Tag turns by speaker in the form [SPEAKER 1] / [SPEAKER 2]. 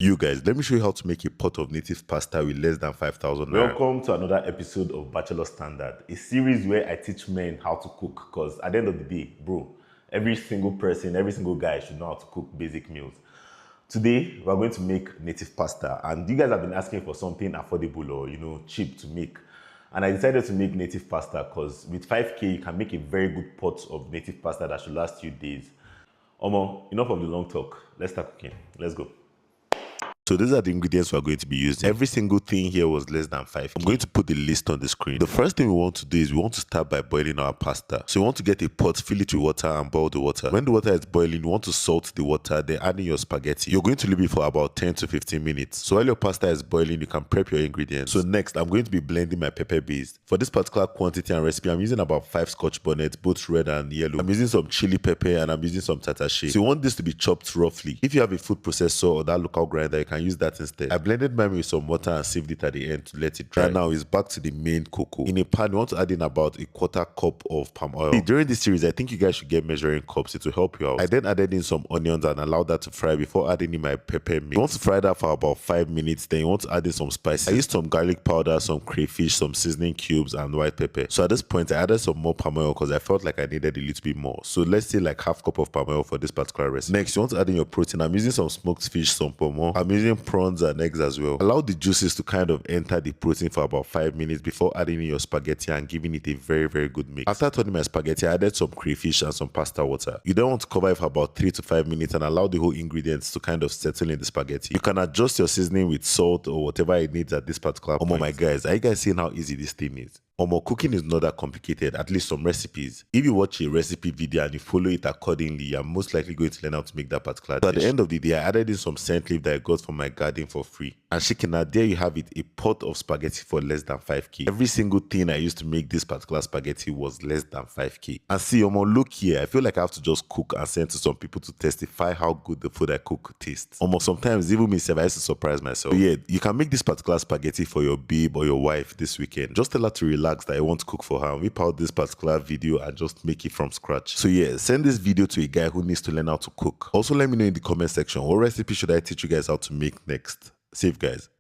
[SPEAKER 1] You guys, let me show you how to make a pot of native pasta with less than 5,000 naira.
[SPEAKER 2] Welcome to another episode of Bachelor Standard, a series where I teach men how to cook. Because at the end of the day, bro, every single person, every single guy should know how to cook basic meals. Today, we're going to make native pasta, and you guys have been asking for something affordable or cheap to make. And I decided to make native pasta because with 5k, you can make a very good pot of native pasta that should last you days. Omo, enough of the long talk. Let's start cooking. Let's go.
[SPEAKER 1] So these are the ingredients we're going to be using. Every single thing here was less than 5. I'm going to put the list on the screen. The first thing we want to do is we want to start by boiling our pasta. So you want to get a pot, fill it with water and boil the water. When the water is boiling, you want to salt the water, then add in your spaghetti. You're going to leave it for about 10 to 15 minutes. So while your pasta is boiling, you can prep your ingredients. So next, I'm going to be blending my pepper base. For this particular quantity and recipe, I'm using about 5 Scotch bonnets, both red and yellow. I'm using some chili pepper and I'm using some tatashe. So you want this to be chopped roughly. If you have a food processor or that local grinder, you can use that instead. I blended mine with some water and sieved it at the end to let it dry. And now it's back to the main cocoa. In a pan, you want to add in about a quarter cup of palm oil. During this series, I think you guys should get measuring cups. It will help you out. I then added in some onions and allowed that to fry before adding in my pepper mix. You want to fry that for about 5 minutes. Then you want to add in some spices. I used some garlic powder, some crayfish, some seasoning cubes, and white pepper. So at this point, I added some more palm oil because I felt like I needed a little bit more. So let's say like half cup of palm oil for this particular recipe. Next, you want to add in your protein. I'm using some smoked fish, some pomo. I'm using prawns and eggs as well. Allow the juices to kind of enter the protein for about 5 minutes before adding in your spaghetti and giving it a very good mix. After turning my spaghetti, I added some crayfish and some pasta water. You then want to cover it for about 3 to 5 minutes and allow the whole ingredients to kind of settle in the spaghetti. You can adjust your seasoning with salt or whatever it needs at this particular point. Oh my guys, are you guys seeing how easy this thing is? Cooking is not that complicated, at least some recipes. If you watch a recipe video and you follow it accordingly, you're most likely going to learn how to make that particular dish. So at the end of the day, I added in some scent leaf that I got from my garden for free. And shikina, there you have it, a pot of spaghetti for less than 5k. Every single thing I used to make this particular spaghetti was less than 5k. And see, look here, I feel like I have to just cook and send to some people to testify how good the food I cook tastes. Sometimes even myself, I used to surprise myself. But yeah, you can make this particular spaghetti for your babe or your wife this weekend. Just tell her to relax that I want to cook for her and whip out this particular video and just make it from scratch. So yeah, send this video to a guy who needs to learn how to cook. Also, let me know in the comment section, what recipe should I teach you guys how to make next? Safe guys.